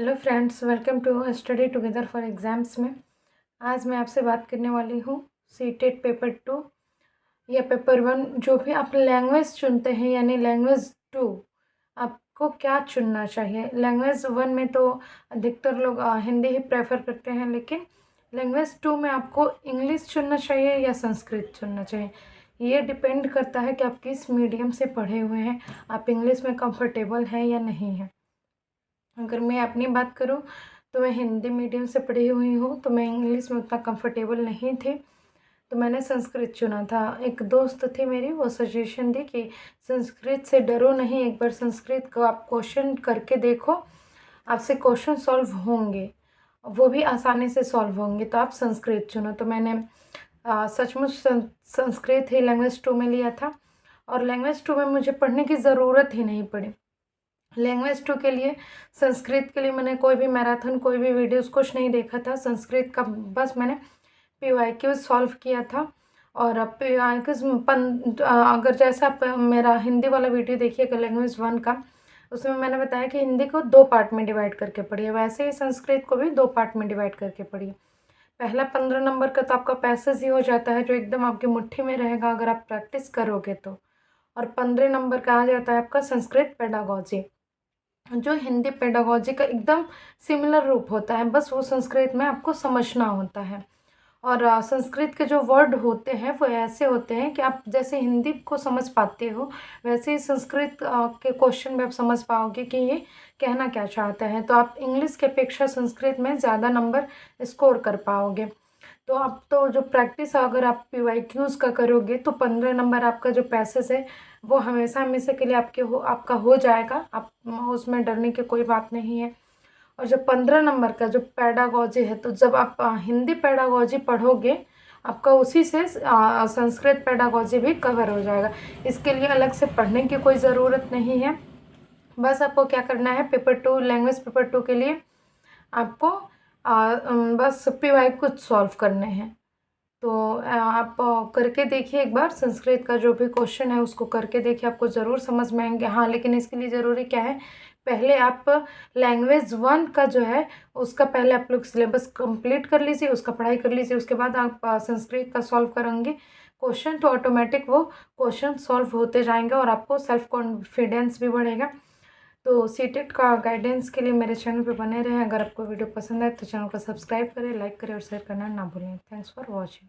Hello friends, welcome to study together for exams में। आज मैं आपसे बात करने वाली हूँ सीटेट पेपर 2 या पेपर 1। जो भी आप लैंग्वेज चुनते हैं यानी लैंग्वेज 2, आपको क्या चुनना चाहिए। लैंग्वेज 1 में तो अधिकतर लोग हिंदी ही प्रेफर करते हैं, लेकिन लैंग्वेज 2 में आपको इंग्लिश चुनना चाहिए या संस्कृत चुनना चाहिए। ये डिपेंड करता है कि आप किस मीडियम से पढ़े हुए हैं, आप इंग्लिश में कंफर्टेबल हैं या नहीं हैं। अगर मैं अपनी बात करूँ तो मैं हिंदी मीडियम से पढ़ी हुई हूँ, तो मैं इंग्लिश में उतना कंफर्टेबल नहीं थी, तो मैंने संस्कृत चुना था। एक दोस्त थी मेरी, वो सजेशन दी कि संस्कृत से डरो नहीं, एक बार संस्कृत को आप क्वेश्चन करके देखो, आपसे क्वेश्चन सॉल्व होंगे, वो भी आसानी से सॉल्व होंगे, तो आप संस्कृत चुनो। तो मैंने सचमुच संस्कृत ही लैंग्वेज 2 में लिया था, और लैंग्वेज 2 में मुझे पढ़ने की ज़रूरत ही नहीं पड़ी। लैंग्वेज 2 के लिए, संस्कृत के लिए मैंने कोई भी मैराथन, कोई भी वीडियोस कुछ नहीं देखा था। संस्कृत का बस मैंने पीवाईक्यू सॉल्व किया था। और अब पीवाईक्यूज अगर जैसे आप मेरा हिंदी वाला वीडियो देखिएगा लैंग्वेज 1 का, उसमें मैंने बताया कि हिंदी को 2 पार्ट में डिवाइड करके पढ़िए, वैसे ही संस्कृत को भी 2 पार्ट में डिवाइड करके पढ़िए। पहला 15 नंबर का तो आपका पैसेज ही हो जाता है, जो एकदम आपकी मुट्ठी में रहेगा अगर आप प्रैक्टिस करोगे तो। और 15 नंबर का आ जाता है आपका संस्कृत पेडागॉजी, जो हिंदी पेडागॉजी का एकदम सिमिलर रूप होता है, बस वो संस्कृत में आपको समझना होता है। और संस्कृत के जो वर्ड होते हैं वो ऐसे होते हैं कि आप जैसे हिंदी को समझ पाते हो, वैसे ही संस्कृत के क्वेश्चन में आप समझ पाओगे कि ये कहना क्या चाहता है, तो आप इंग्लिश के अपेक्षा संस्कृत में ज़्यादा नंबर स्कोर कर पाओगे। तो आप तो जो प्रैक्टिस अगर आप पीवाईक्यूज़ का करोगे तो 15 नंबर आपका जो पैसेज है वो हमेशा हमेशा के लिए आपका हो जाएगा, आप उसमें डरने की कोई बात नहीं है। और जो 15 नंबर का जो पेडागॉजी है, तो जब आप हिंदी पेडागॉजी पढ़ोगे, आपका उसी से संस्कृत पेडागॉजी भी कवर हो जाएगा। इसके लिए अलग से पढ़ने की कोई ज़रूरत नहीं है। बस आपको क्या करना है, पेपर 2 लैंग्वेज पेपर 2 के लिए आपको बस पीवाई कुछ सॉल्व करने हैं। तो आप करके देखिए एक बार, संस्कृत का जो भी क्वेश्चन है उसको करके देखिए, आपको ज़रूर समझ में आएंगे। हाँ, लेकिन इसके लिए ज़रूरी क्या है, पहले आप लैंग्वेज 1 का जो है उसका पहले आप लोग सिलेबस कंप्लीट कर लीजिए, उसका पढ़ाई कर लीजिए, उसके बाद आप संस्कृत का सॉल्व करेंगे क्वेश्चन, तो ऑटोमेटिक वो क्वेश्चन सॉल्व होते जाएंगे और आपको सेल्फ कॉन्फिडेंस भी बढ़ेगा। तो सीटेट का गाइडेंस के लिए मेरे चैनल पे बने रहें। अगर आपको वीडियो पसंद आए तो चैनल को सब्सक्राइब करें, लाइक करें और शेयर करना ना भूलें। Thanks for watching.